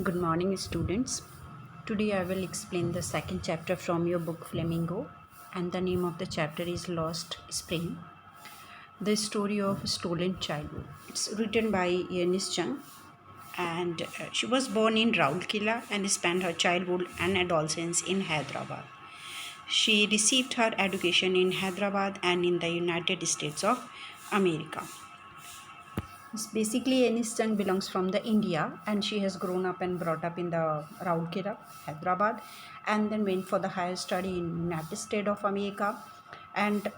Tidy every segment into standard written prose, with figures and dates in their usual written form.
Good morning, students. Today I will explain the second chapter from your book Flamingo, and the name of the chapter is Lost Spring, the story of stolen childhood. It's written by Eunice Chung, and she was born in Raulkela and spent her childhood and adolescence in Hyderabad. She received her education in Hyderabad and in the United States of America. Basically, Anis Chung belongs from the India, and she has grown up and brought up in the Rourkela, Hyderabad, and then went for the higher study in United States of America. And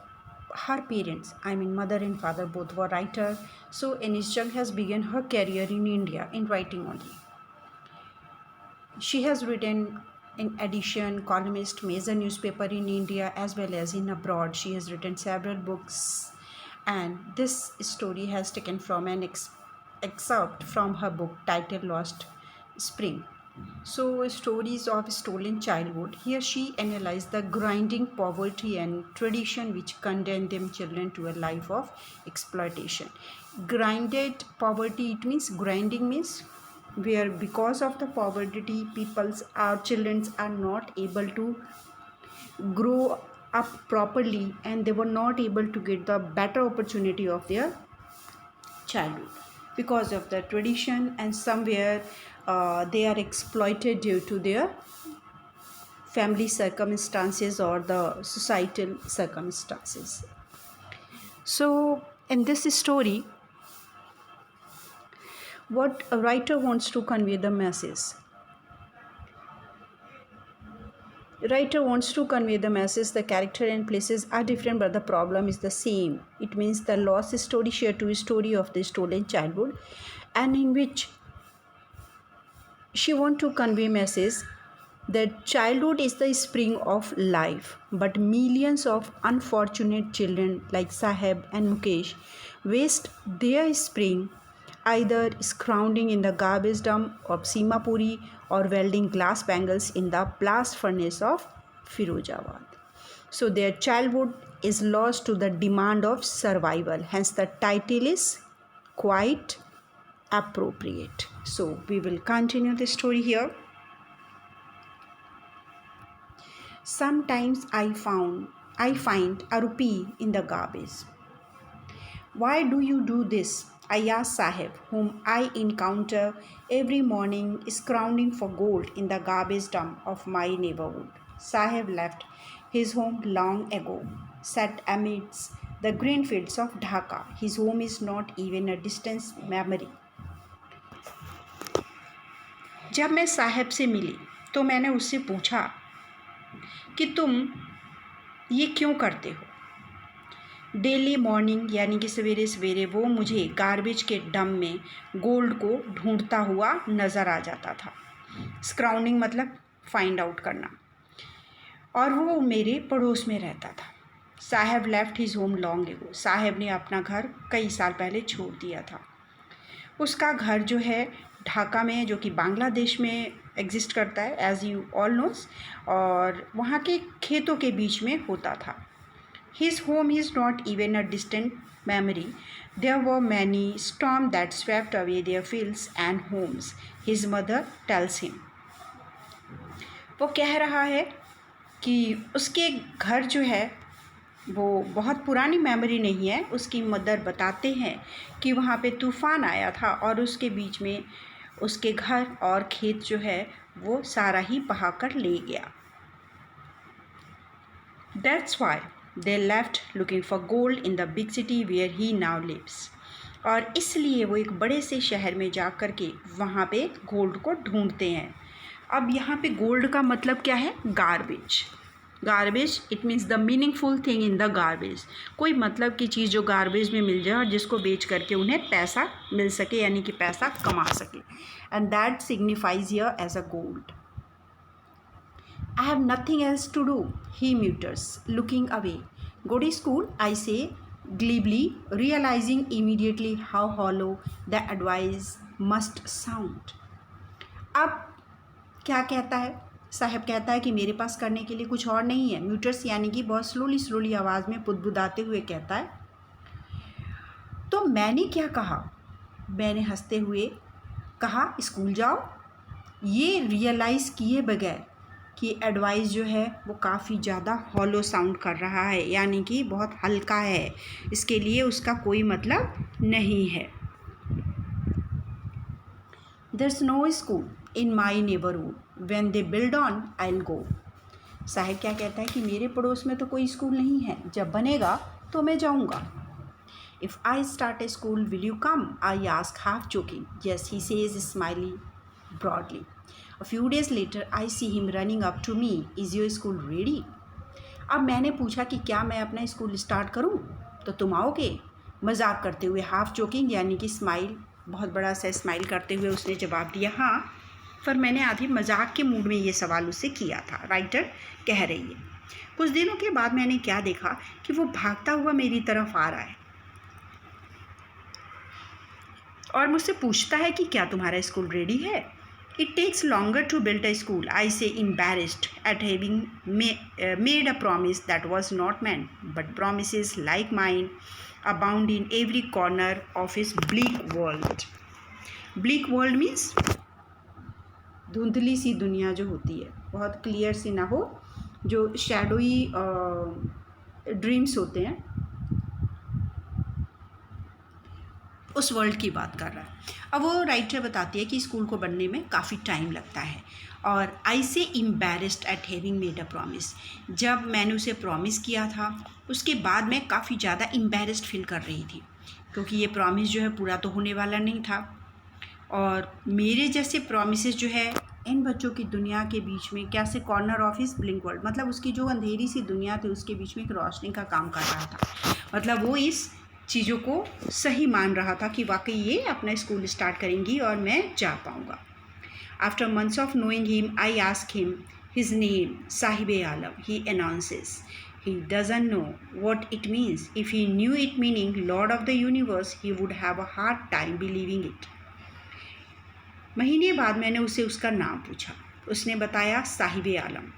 her parents, I mean mother and father, both were writers. So Anis Chung has begun her career in India in writing only. She has written in addition columnist major newspaper in India as well as in abroad. She has written several books, and this story has taken from an excerpt from her book titled Lost Spring. So, stories of stolen childhood. Here she analyzed the grinding poverty and tradition which condemned them children to a life of exploitation. Grinded poverty, it means grinding means where because of the poverty people's our children are not able to grow up properly, and they were not able to get the better opportunity of their childhood because of the tradition, and somewhere they are exploited due to their family circumstances or the societal circumstances. So in this story, what a writer wants to convey the message, writer wants to convey the message the character and places are different but the problem is the same. It means the lost story share to story of the stolen childhood, and in which she want to convey message that childhood is the spring of life, but millions of unfortunate children like Saheb and Mukesh waste their spring either scrounging in the garbage dump of Simapuri or welding glass bangles in the blast furnace of Firozabad. So their childhood is lost to the demand of survival. Hence the title is quite appropriate. So we will continue the story here. Sometimes I find a rupee in the garbage. Why do you do this? I asked Sahib, whom I encounter every morning scrounging for gold in the garbage dump of my neighborhood. Sahib left his home long ago, set amidst the green fields of Dhaka. His home is not even a distant memory. जब मैं साहब से मिली तो मैंने उससे पूछा कि तुम ये क्यों करते हो। डेली मॉर्निंग यानी कि सवेरे सवेरे वो मुझे गार्बेज के डम में गोल्ड को ढूंढता हुआ नज़र आ जाता था। स्क्राउंडिंग मतलब फाइंड आउट करना, और वो मेरे पड़ोस में रहता था। साहब left his home long ago. साहब ने अपना घर कई साल पहले छोड़ दिया था। उसका घर जो है ढाका में, जो कि बांग्लादेश में एग्जिस्ट करता है एज यू ऑल नोस, और वहाँ के खेतों के बीच में होता था। His home is not even a distant memory. There were many storms that swept away their fields and homes, his mother tells him. वो कह रहा है कि उसके घर जो है वो बहुत पुरानी मेमोरी नहीं है। उसकी मदर बताते हैं कि वहाँ पे तूफ़ान आया था और उसके बीच में उसके घर और खेत जो है वो सारा ही बहा कर ले गया। That's why they left looking for gold in the big city where he now lives. और इसलिए वो एक बड़े से शहर में जा कर के वहाँ पे गोल्ड को ढूंढते हैं। अब यहाँ पे गोल्ड का मतलब क्या है? Garbage. Garbage it means the meaningful thing in the garbage. कोई मतलब की चीज़ जो गार्बेज में मिल जाए और जिसको बेच करके उन्हें पैसा मिल सके, यानी कि पैसा कमा सके, and that signifies here as a goal. I have nothing else to do, he mutters, looking away. Go to school, I say glibly, realizing immediately how hollow the advice must sound. अब क्या कहता है? साहब कहता है कि मेरे पास करने के लिए कुछ और नहीं है। म्यूटर्स यानी कि बहुत स्लोली आवाज़ में बुदबुदाते हुए कहता है। तो मैंने क्या कहा? मैंने हंसते हुए कहा, स्कूल जाओ। ये रियलाइज़ किए बगैर कि एडवाइस जो है वो काफ़ी ज़्यादा हॉलो साउंड कर रहा है, यानी कि बहुत हल्का है, इसके लिए उसका कोई मतलब नहीं है। There's no school in my neighborhood. When they build on, I'll go. Sahib क्या कहता है कि मेरे पड़ोस में तो कोई स्कूल नहीं है, जब बनेगा तो मैं जाऊंगा। If I start a school, will you come? I ask, half joking. Yes, he says, smiling broadly. A few days later, I see him running up to me. Is your school ready? अब मैंने पूछा कि क्या मैं अपना school start करूं, तो तुम आओगे? मजाक करते हुए, हाफ जोकिंग यानी कि स्माइल, बहुत बड़ा सा स्माइल करते हुए उसने जवाब दिया, हाँ। पर मैंने आधी मजाक के मूड में ये सवाल उससे किया था, राइटर कह रही है। कुछ दिनों के बाद मैंने क्या देखा कि वो भागता हुआ मेरी तरफ आ रहा है और मुझसे पूछता है कि क्या तुम्हारा स्कूल रेडी है? It takes longer to build a school, I say, embarrassed at having made a promise that was not meant. But promises like mine abound in every corner of his bleak world. Bleak world means धुंधली सी दुनिया जो होती है, बहुत clear सी ना हो, जो shadowy dreams होते हैं, उस वर्ल्ड की बात कर रहा है। अब वो राइटर बताती है कि स्कूल को बनने में काफ़ी टाइम लगता है और आई से embarrassed eight having made a promise. जब मैंने उसे प्रॉमिस किया था उसके बाद मैं काफ़ी ज़्यादा एम्बैरेस्ड फील कर रही थी, क्योंकि ये प्रॉमिस जो है पूरा तो होने वाला नहीं था और मेरे जैसे प्रॉमिसेस जो है इन बच्चों की दुनिया के बीच में कैसे corner of his blink world, मतलब उसकी जो अंधेरी सी दुनिया थी उसके बीच में एक रोशनी का काम कर रहा था। मतलब वो इस चीज़ों को सही मान रहा था कि वाकई ये अपना स्कूल स्टार्ट करेंगी और मैं जा पाऊँगा। After months of knowing him, I ask him his name, Sahib Alam, he announces. He doesn't know what it means. If he knew it meaning Lord of the Universe, he would have a hard time believing it. महीने बाद मैंने उसे उसका नाम पूछा। उसने बताया साहिब आलम।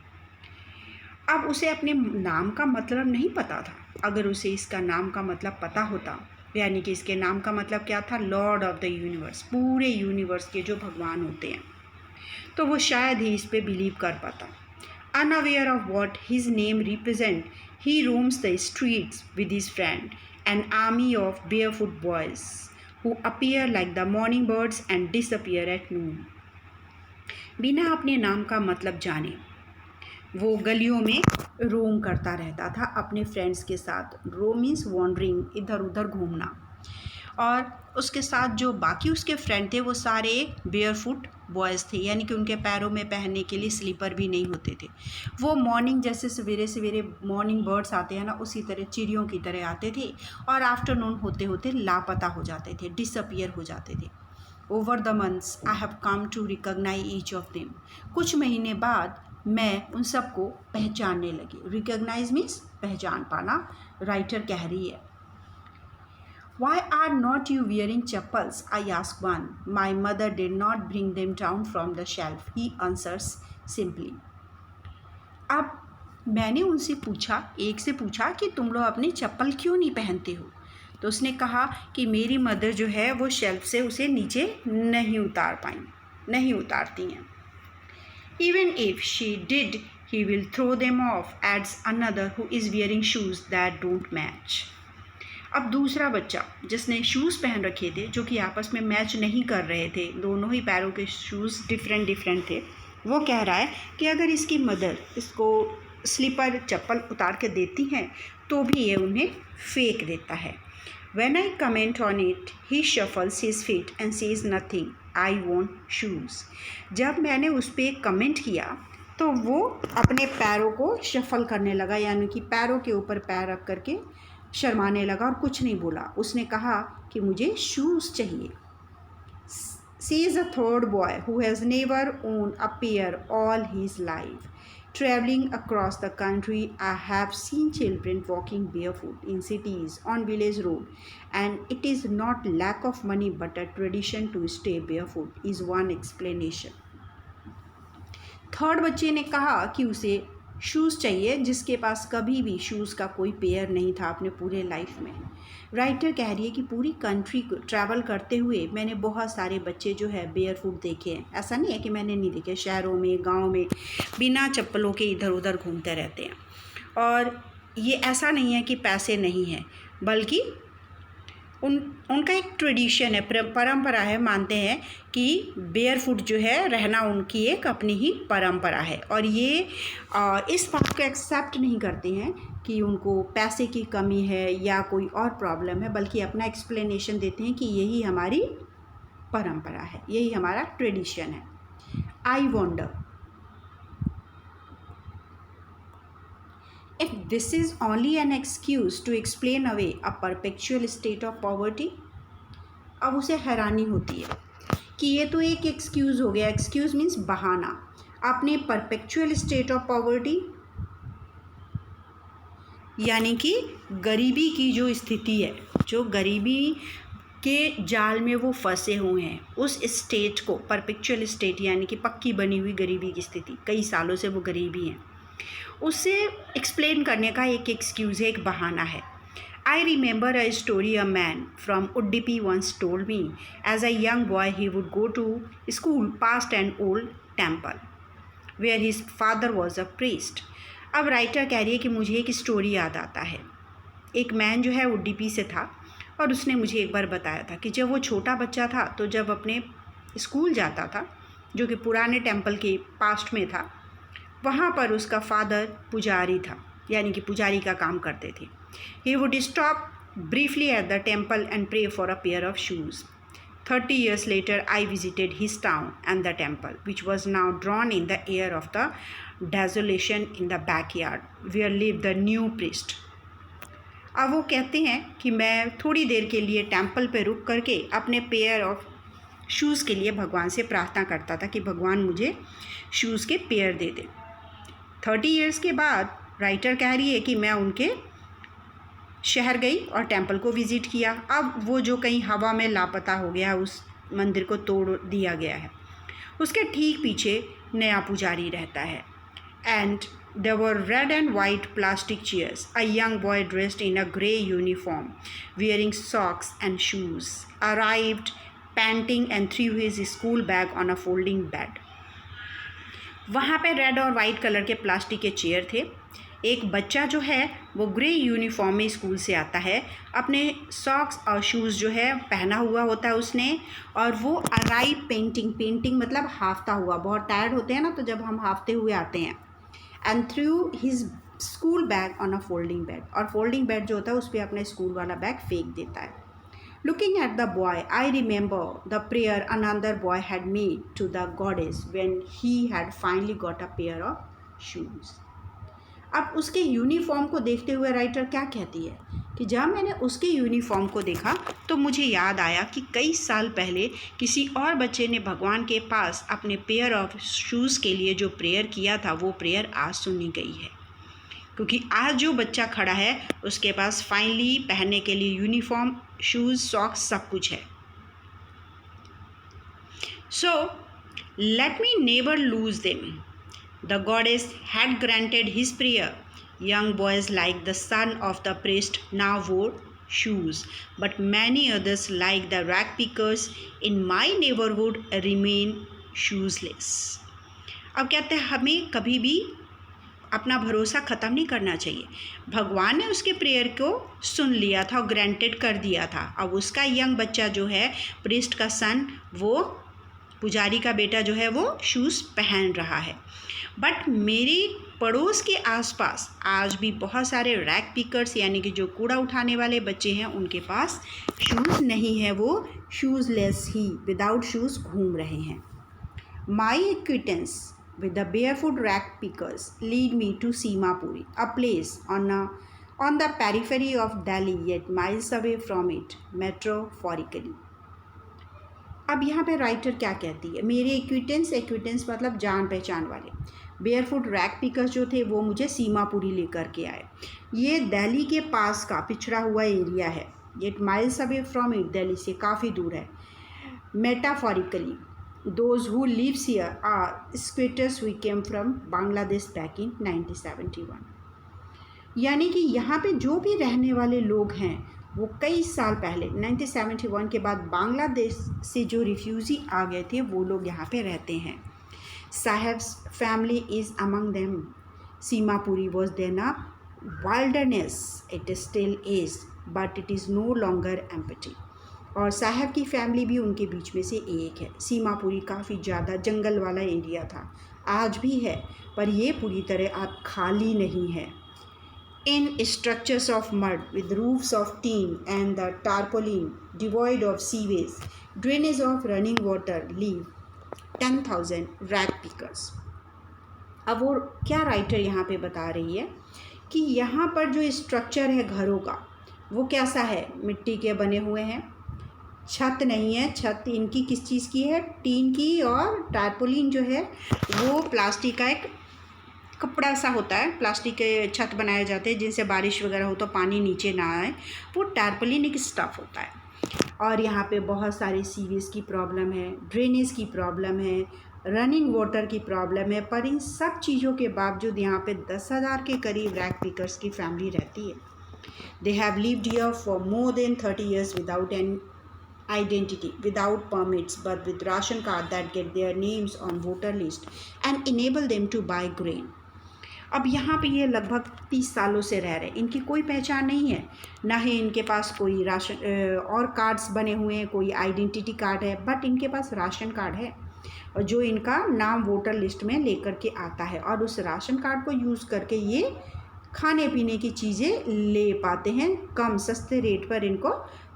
अब उसे अपने नाम का मतलब नहीं पता था। अगर उसे इसका नाम का मतलब पता होता, यानी कि इसके नाम का मतलब क्या था, लॉर्ड ऑफ द यूनिवर्स, पूरे यूनिवर्स के जो भगवान होते हैं, तो वो शायद ही इस पे बिलीव कर पाता। Unaware of what his name represent, he roams the streets with his friend, an army of barefoot boys who appear like the morning birds and disappear at noon. बिना अपने नाम का मतलब जाने वो गलियों में रोम करता रहता था अपने फ्रेंड्स के साथ। रोम मीन्स वॉन्डरिंग, इधर उधर घूमना। और उसके साथ जो बाकी उसके फ्रेंड थे वो सारे बेयरफुट बॉयज़ थे, यानी कि उनके पैरों में पहनने के लिए स्लीपर भी नहीं होते थे। वो मॉर्निंग जैसे सवेरे सवेरे मॉर्निंग बर्ड्स आते हैं ना, उसी तरह चिड़ियों की तरह आते थे और आफ्टरनून होते होते लापता हो जाते थे, डिसअपीयर हो जाते थे। Over the months I have come to recognise each of them. कुछ महीने बाद मैं उन सबको पहचानने लगी। रिकॉग्नाइज मीन्स पहचान पाना, राइटर कह रही है। Why are not you wearing chappals? I ask one. My mother did not bring them down from the shelf, he answers simply. अब मैंने उनसे पूछा, एक से पूछा कि तुम लोग अपनी चप्पल क्यों नहीं पहनते हो, तो उसने कहा कि मेरी मदर जो है वो शेल्फ से उसे नीचे नहीं उतारती हैं। Even if she did, he will throw them off, adds another who is wearing shoes that don't match. अब दूसरा बच्चा जिसने शूज़ पहन रखे थे जो कि आपस में मैच नहीं कर रहे थे, दोनों ही पैरों के शूज़ डिफरेंट थे, वो कह रहा है कि अगर इसकी मदर इसको स्लीपर चप्पल उतार के देती हैं तो भी ये उन्हें फेंक देता है। When I comment on it, he shuffles his feet and says nothing. I want shoes. जब मैंने उस पर कमेंट किया तो वो अपने पैरों को शफल करने लगा, यानी कि पैरों के ऊपर पैर रख करके शर्माने लगा और कुछ नहीं बोला। उसने कहा कि मुझे शूज़ चाहिए। Says a third boy who has never owned a pair all his life. Traveling across the country, I have seen children walking barefoot in cities on village road, and it is not lack of money but a tradition to stay barefoot is one explanation. Third बच्चे ने कहा कि उसे shoes चाहिए जिसके पास कभी भी shoes का कोई पेयर नहीं था अपने पूरे लाइफ में। राइटर कह रही है कि पूरी कंट्री को ट्रैवल करते हुए मैंने बहुत सारे बच्चे जो है बेयर फुट देखे हैं। ऐसा नहीं है कि मैंने नहीं देखे, शहरों में, गांव में बिना चप्पलों के इधर उधर घूमते रहते हैं। और ये ऐसा नहीं है कि पैसे नहीं हैं, बल्कि उनका एक ट्रेडिशन है, परंपरा है। मानते हैं कि बेयर फुट जो है रहना उनकी एक अपनी ही परंपरा है। और ये इस बात को एक्सेप्ट नहीं करते हैं कि उनको पैसे की कमी है या कोई और प्रॉब्लम है, बल्कि अपना एक्सप्लेनेशन देते हैं कि यही हमारी परंपरा है, यही हमारा ट्रेडिशन है। आई wander if this is only an excuse to explain away a perpetual state of poverty। अब उसे हैरानी होती है कि ये तो एक एक्सक्यूज़ हो गया। एक्सक्यूज़ मीन्स बहाना। अपने परपेचुअल स्टेट ऑफ पॉवर्टी यानी कि गरीबी की जो स्थिति है, जो गरीबी के जाल में वो फंसे हुए हैं, उस स्टेट को परपेचुअल स्टेट यानी कि पक्की बनी हुई गरीबी की स्थिति, कई सालों से वो गरीबी हैं, उससे एक्सप्लेन करने का एक एक्सक्यूज़ है, एक बहाना है। I remember a story a man from Udupi once told me as a young boy he would go to school past an old temple where his father was a priest. अब writer कह रही है कि मुझे एक स्टोरी याद आता है। एक मैन जो है उडुपी से था और उसने मुझे एक बार बताया था कि जब वो छोटा बच्चा था तो जब अपने स्कूल जाता था, जो कि पुराने टेम्पल के पास्ट में था, वहाँ पर उसका फादर पुजारी था, यानी कि पुजारी का काम करते थे। He would stop briefly at the temple and pray for a pair of shoes. 30 years later, I visited his town and the temple, which was now drawn in the air of the desolation in the backyard, where lived the new priest। अब वो कहते हैं कि मैं थोड़ी देर के लिए temple पे रुक करके अपने पेयर ऑफ शूज़ के लिए भगवान से प्रार्थना करता था कि भगवान मुझे शूज़ के पेयर दे दे। 30 ईयर्स के बाद राइटर कह रही है कि मैं उनके शहर गई और टेम्पल को विज़िट किया। अब वो जो कहीं हवा में लापता हो गया, उस मंदिर को तोड़ दिया गया है, उसके ठीक पीछे नया पुजारी रहता है। And there were red and white plastic chairs. A young boy dressed in a grey uniform, wearing socks and shoes, arrived panting and threw his school bag on a folding bed। वहाँ पे red और white colour के plastic के chair थे। एक बच्चा जो है वो ग्रे यूनिफॉर्म में स्कूल से आता है, अपने सॉक्स और शूज़ जो है पहना हुआ होता है उसने, और वो अराइव पेंटिंग मतलब हाफता हुआ, बहुत टायर्ड होते हैं ना तो जब हम हाफते हुए आते हैं। And through his school bag on a folding bed, और फोल्डिंग बेड जो होता है उस पर अपना स्कूल वाला बैग फेंक देता है। Looking at the boy, I remember the prayer another boy had made to the goddess when he had finally got a pair of shoes। अब उसके यूनिफॉर्म को देखते हुए राइटर क्या कहती है कि जब मैंने उसके यूनिफॉर्म को देखा तो मुझे याद आया कि कई साल पहले किसी और बच्चे ने भगवान के पास अपने पेयर ऑफ शूज़ के लिए जो प्रेयर किया था वो प्रेयर आज सुनी गई है, क्योंकि आज जो बच्चा खड़ा है उसके पास फाइनली पहनने के लिए यूनिफॉर्म, शूज़, सॉक्स सब कुछ है। So let me never lose them. The goddess had granted his prayer. Young boys like the son of the priest now wore shoes, but many others like the rag pickers in my neighborhood remain shoeless। अब कहते हैं हमें कभी भी अपना भरोसा ख़त्म नहीं करना चाहिए। भगवान ने उसके प्रेयर को सुन लिया था और ग्रांटेड कर दिया था। अब उसका यंग बच्चा जो है, प्रीस्ट का सन, वो पुजारी का बेटा जो है वो शूज़ पहन रहा है। बट मेरे पड़ोस के आसपास आज भी बहुत सारे रैक पिकर्स यानी कि जो कूड़ा उठाने वाले बच्चे हैं उनके पास शूज़ नहीं है, वो शूज़लेस ही विदाउट शूज़ घूम रहे हैं। माई acquaintance with the barefoot rag pickers lead me to Simapuri, a place on the periphery of Delhi yet miles away from it metaphorically। अब यहाँ पे राइटर क्या कहती है, मेरे एक्विटेंस मतलब जान पहचान वाले बेयरफुट रैग पिकर्स जो थे वो मुझे सीमापुरी लेकर के आए। ये दिल्ली के पास का पिछड़ा हुआ एरिया है, yet miles away from it, Delhi से काफ़ी दूर है। Metaphorically Those who lives here are squatters who came from Bangladesh back in 1971. यानी कि यहाँ पे जो भी रहने वाले लोग हैं वो कई साल पहले 1971 के बाद बांग्लादेश से जो रिफ्यूजी आ गए थे वो लोग यहाँ पे रहते हैं. Saheb's family is among them. Seemapuri was then a wilderness. It still is, but it is no longer empty. और साहब की फैमिली भी उनके बीच में से एक है. सीमापुरी काफ़ी ज़्यादा जंगल वाला एरिया था, आज भी है, पर ये पूरी तरह अब खाली नहीं है. In structures of mud with roofs of tin and the tarpaulin devoid of sewage, drainage of running water live 10,000 rag pickers. अब वो क्या राइटर यहाँ पे बता रही है कि यहाँ पर जो स्ट्रक्चर है घरों का वो कैसा है, मिट्टी के बने हुए हैं, छत नहीं है. छत इनकी किस चीज़ की है, टीन की, और टारपोलिन जो है वो प्लास्टिक का एक कपड़ा सा होता है. प्लास्टिक के छत बनाए जाते हैं जिनसे बारिश वगैरह हो तो पानी नीचे ना आए, वो टारपोलिन एक स्टफ़ होता है. और यहाँ पे बहुत सारी सीवेज की प्रॉब्लम है, ड्रेनेज की प्रॉब्लम है, रनिंग वाटर की प्रॉब्लम है. पर इन सब चीज़ों के बावजूद यहाँ पे 10,000 के करीब रैग पिकर्स की फैमिली रहती है. They have lived here for more than 30 years without an identity, without permits, but with ration card that get their names on voter list and enable them to buy grain. अब यहाँ पे ये लगभग 30 सालों से रह रहे हैं, इनकी कोई पहचान नहीं है, ना ही इनके पास कोई राशन और कार्ड्स बने हुए हैं, कोई आइडेंटिटी कार्ड है, बट इनके पास राशन कार्ड है और जो इनका नाम वोटर लिस्ट में लेकर के आता है. और उस राशन कार्ड को यूज़ करके ये खाने पीने की चीज़ें ले पाते हैं. कम सस्ते रेट पर इनको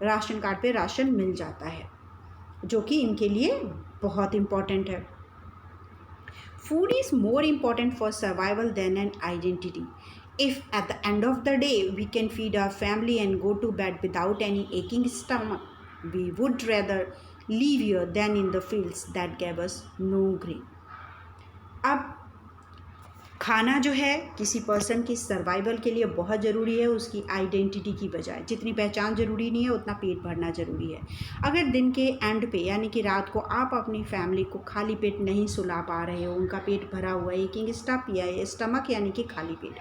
राशन कार्ड पे राशन मिल जाता है, जो कि इनके लिए बहुत इम्पॉर्टेंट है. Food is more important for survival than an identity. If at the end of the day we can feed our family and go to bed without any aching stomach, we would rather live here than in the fields that gave us no grain. अब खाना जो है किसी person की survival के लिए बहुत ज़रूरी है, उसकी आइडेंटिटी की बजाय. जितनी पहचान ज़रूरी नहीं है उतना पेट भरना ज़रूरी है. अगर दिन के एंड पे यानी कि रात को आप अपनी फैमिली को खाली पेट नहीं सुला पा रहे हो, उनका पेट भरा हुआ है, एक स्टफ या स्टमक यानी कि खाली पेट,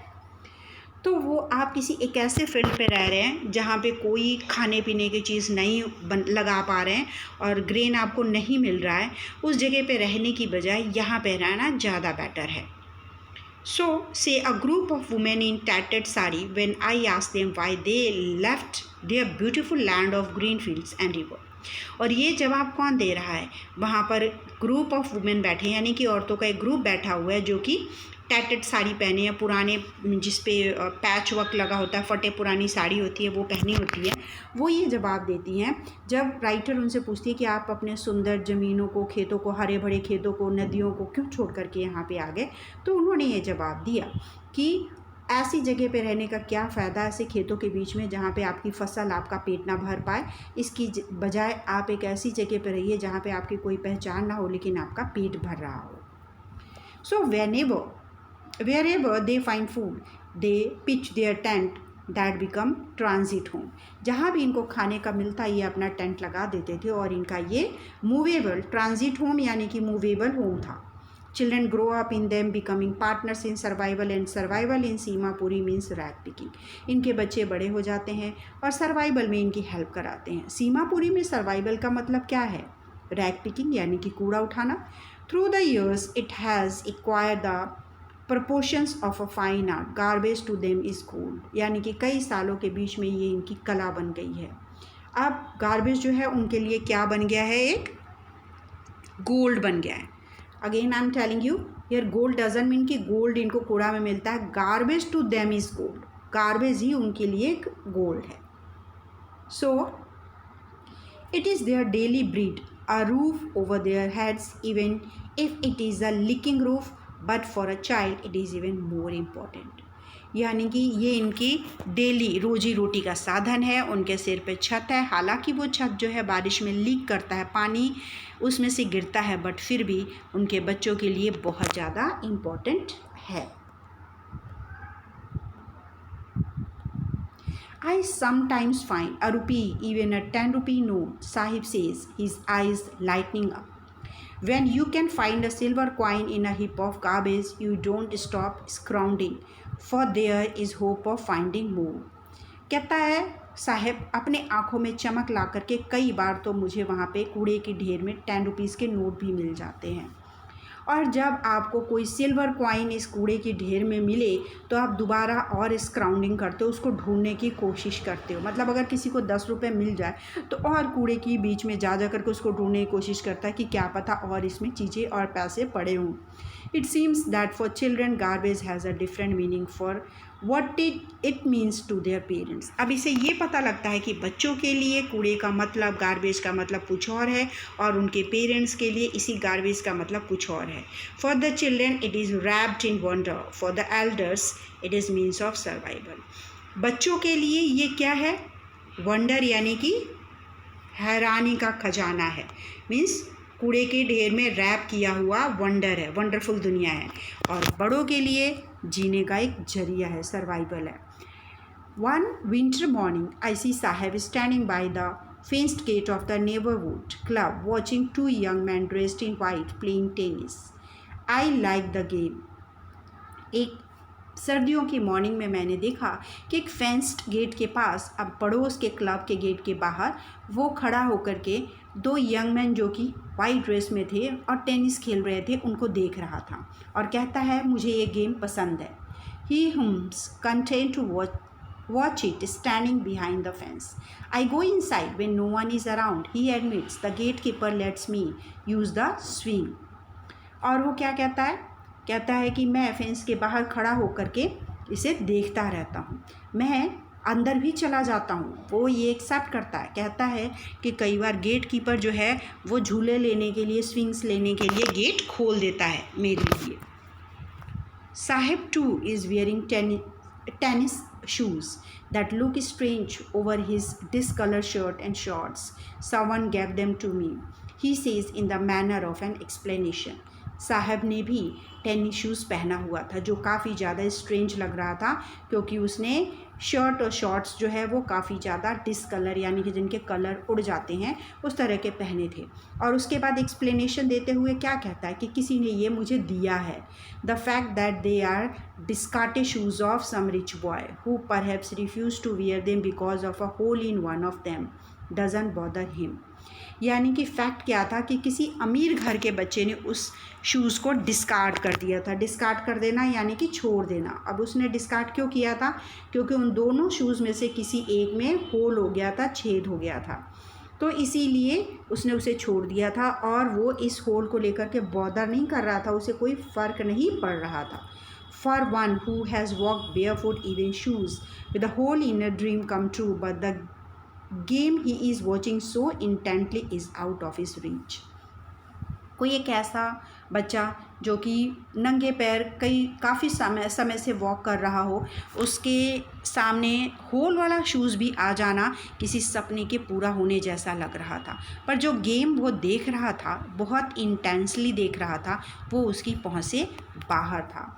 तो वो आप किसी एक ऐसे फील्ड पे रह रहे हैं जहाँ पे कोई खाने पीने की चीज़ नहीं लगा पा रहे हैं और ग्रेन आपको नहीं मिल रहा है, उस जगह पे रहने की बजाय यहाँ पे रहना ज़्यादा बेटर है. So, say a group of women in tattered sari when I asked them why they left their beautiful land of green fields and river. और ये जवाब कौन दे रहा है, वहाँ पर ग्रुप ऑफ वुमेन बैठे यानी कि औरतों का एक ग्रुप बैठा हुआ है जो कि टैटेड साड़ी पहने या पुराने जिस पे पैच वर्क लगा होता है, फटे पुरानी साड़ी होती है वो पहनी होती है. वो ये जवाब देती हैं जब राइटर उनसे पूछती है कि आप अपने सुंदर ज़मीनों को, खेतों को, हरे भरे खेतों को, नदियों को क्यों छोड़ करके यहाँ पे आ गए. तो उन्होंने ये जवाब दिया कि ऐसी जगह पे रहने का क्या फ़ायदा ऐसे खेतों के बीच में जहाँ पे आपकी फसल आपका पेट ना भर पाए. इसकी बजाय आप एक ऐसी जगह पे रहिए जहाँ पे आपकी कोई पहचान ना हो लेकिन आपका पेट भर रहा हो. सो wherever they find food, they pitch their tent that become transit home. जहाँ भी इनको खाने का मिलता ये अपना टेंट लगा देते थे और इनका ये मूवेबल ट्रांजिट होम यानी कि मूवेबल होम था. Children grow up in them becoming partners in survival and survival in Seemapuri means rag picking. इनके बच्चे बड़े हो जाते हैं और सर्वाइवल में इनकी हेल्प कराते हैं. सीमापुरी में सर्वाइवल का मतलब क्या है, रैग पिकिंग यानी कि कूड़ा उठाना. Through the years it has acquired the proportions of a fine art. Garbage to them is gold. यानी कि कई सालों के बीच में ये इनकी कला बन गई है. अब गार्बेज जो है उनके लिए क्या बन गया है, एक गोल्ड बन गया है. Again I am telling you here gold doesn't mean कि गोल्ड इनको कूड़ा में मिलता है. Garbage to them is gold. Garbage ही उनके लिए एक गोल्ड है. So it is their daily bread, a roof over their heads even if it is a leaking roof, but for a child it is even more important. यानी कि ये इनकी daily रोजी रोटी का साधन है. उनके सिर पे छत है, हालांकि वो छत जो है बारिश में लीक करता है, पानी उसमें से गिरता है, बट फिर भी उनके बच्चों के लिए बहुत ज़्यादा इम्पॉर्टेंट है. I sometimes find a rupee, even a 10 rupee note, Sahib says, his eyes lightening up. When you can find a silver coin in a heap of garbage, you don't stop scrounging, for there is hope of finding more. कहता है साहब अपने आँखों में चमक ला करके कई बार तो मुझे वहाँ पे कूड़े के ढेर में 10 रुपीज़ के नोट भी मिल जाते हैं। और जब आपको कोई सिल्वर कॉइन इस कूड़े के ढेर में मिले तो आप दोबारा और स्क्राउंडिंग करते हो, उसको ढूंढने की कोशिश करते हो। मतलब अगर किसी को 10 रुपये मिल जाए तो और कूड़े के बीच में जा करके उसको ढूंढने की कोशिश करता है कि क्या पता और इसमें चीज़ें और पैसे पड़े हों। It seems that for children garbage has a different meaning for what it means to their parents. अब इसे ये पता लगता है कि बच्चों के लिए कूड़े का मतलब, गार्बेज का मतलब कुछ और है और उनके पेरेंट्स के लिए इसी गार्बेज का मतलब कुछ और है। For the children it is wrapped in wonder, for the elders it is means of survival. बच्चों के लिए ये क्या है? वंडर यानी कि हैरानी का खजाना है, मीन्स कूड़े के ढेर में रैप किया हुआ वंडर है, वंडरफुल दुनिया है। और बड़ों के लिए जीने का एक जरिया है, सर्वाइवल है। One winter morning I see Saheb standing by the fenced gate of the neighborhood club watching two young men dressed in white playing tennis. I like the game. एक सर्दियों की मॉर्निंग में मैंने देखा कि एक फेंस्ड गेट के पास, अब पड़ोस के क्लब के गेट के बाहर वो खड़ा होकर के दो यंग मैन जो कि वाइट ड्रेस में थे और टेनिस खेल रहे थे उनको देख रहा था और कहता है मुझे ये गेम पसंद है। He hums content to watch it standing behind the fence. I go inside when no one is around. He admits the gatekeeper lets me use the swing. और वो क्या कहता है? कहता है कि मैं फेंस के बाहर खड़ा होकर के इसे देखता रहता हूँ, मैं अंदर भी चला जाता हूँ। वो ये एक्सेप्ट करता है, कहता है कि कई बार गेट कीपर जो है वो झूले लेने के लिए, स्विंग्स लेने के लिए गेट खोल देता है मेरे लिए। Saheb too is wearing tennis shoes that look strange over his discolored shirt and shorts. Someone gave them to me, he says in the manner of an explanation. साहब ने भी टेनिस शूज़ पहना हुआ था जो काफ़ी ज़्यादा स्ट्रेंज लग रहा था क्योंकि उसने शर्ट और शॉर्ट्स जो है वो काफ़ी ज़्यादा डिसकलर यानी कि जिनके कलर उड़ जाते हैं उस तरह के पहने थे। और उसके बाद एक्सप्लेनेशन देते हुए क्या कहता है कि किसी ने ये मुझे दिया है। The fact that they are discarded shoes of some rich boy who perhaps refuse to wear them because of a hole in one of them doesn't bother him. यानी कि फैक्ट क्या था कि किसी अमीर घर के बच्चे ने उस शूज़ को डिस्कार्ड कर दिया था। डिस्कार्ड कर देना यानी कि छोड़ देना। अब उसने डिस्कार्ड क्यों किया था? क्योंकि उन दोनों शूज़ में से किसी एक में होल हो गया था, छेद हो गया था, तो इसीलिए उसने उसे छोड़ दिया था और वो इस होल को लेकर के बॉदर नहीं कर रहा था, उसे कोई फ़र्क नहीं पड़ रहा था। For one who has walked barefoot, even shoes with a whole inner dream come true, but the game he is watching so intently is out of his reach. कोई एक ऐसा बच्चा जो कि नंगे पैर काफ़ी समय से वॉक कर रहा हो, उसके सामने होल वाला शूज़ भी आ जाना किसी सपने के पूरा होने जैसा लग रहा था। पर जो गेम वो देख रहा था, बहुत इंटेंसली देख रहा था, वो उसकी पहुँच से बाहर था।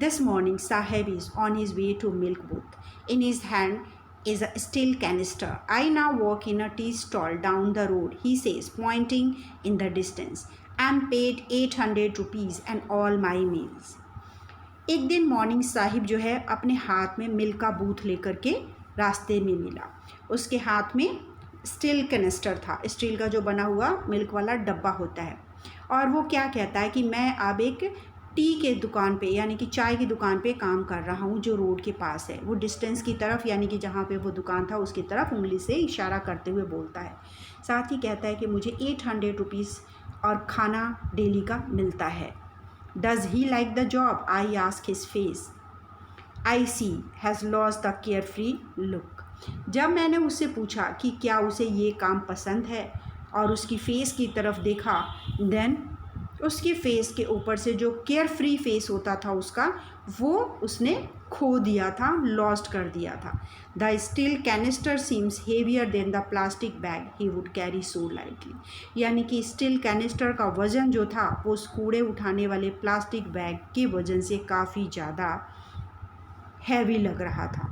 This morning, Saheb is on his way to milk booth. In his hand is a steel canister. I now walk in a tea stall down the road, he says, pointing in the distance. I'm paid 800 rupees and all my meals. एक दिन morning Sahib जो है अपने हाथ में milk का booth लेकर के रास्ते में मिला। उसके हाथ में स्टील कैनिस्टर था, स्टील का जो बना हुआ मिल्क वाला डब्बा होता है। और वो क्या कहता है कि मैं अब एक टी के दुकान पे यानी कि चाय की दुकान पे काम कर रहा हूँ जो रोड के पास है। वो डिस्टेंस की तरफ यानी कि जहाँ पे वो दुकान था उसकी तरफ उंगली से इशारा करते हुए बोलता है। साथ ही कहता है कि मुझे 800 रुपीज़ और खाना डेली का मिलता है। Does he like the job? I ask his face. I see has lost the carefree look. जब मैंने उससे पूछा कि क्या उसे ये काम पसंद है और उसकी फ़ेस की तरफ देखा, देन उसके फेस के ऊपर से जो केयर फ्री फेस होता था उसका, वो उसने खो दिया था, लॉस्ट कर दिया था। The steel canister seems heavier than the plastic bag he would carry so lightly. यानी कि स्टील कैनिस्टर का वज़न जो था वो उस कूड़े उठाने वाले प्लास्टिक बैग के वज़न से काफ़ी ज़्यादा हैवी लग रहा था।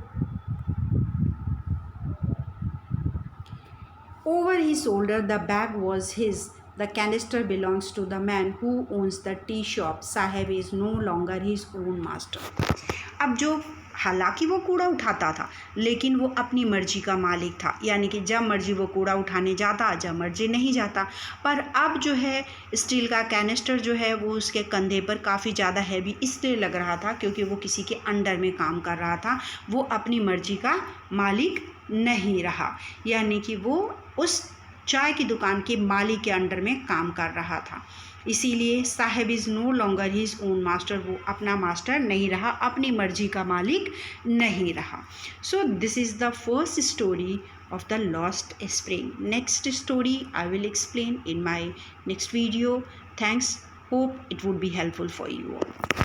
Over his shoulder the bag was his. The canister belongs to the man who owns the tea shop, Saheb is no longer his own master. अब जो हालांकि वो कूड़ा उठाता था लेकिन वो अपनी मर्जी का मालिक था, यानी कि जब मर्जी वो कूड़ा उठाने जाता, जब मर्जी नहीं जाता। पर अब जो है स्टील का कैनिस्टर जो है वो उसके कंधे पर काफ़ी ज़्यादा हैवी इसलिए लग रहा था क्योंकि वो किसी के अंडर में काम कर रहा था, वो अपनी मर्जी का मालिक नहीं रहा, यानी कि वो उस चाय की दुकान के मालिक के अंडर में काम कर रहा था। इसीलिए Saheb is no longer his own master, वो अपना मास्टर नहीं रहा, अपनी मर्जी का मालिक नहीं रहा। So this is the first story of the lost spring. Next story I will explain in my next video. Thanks, hope it would be helpful for you all.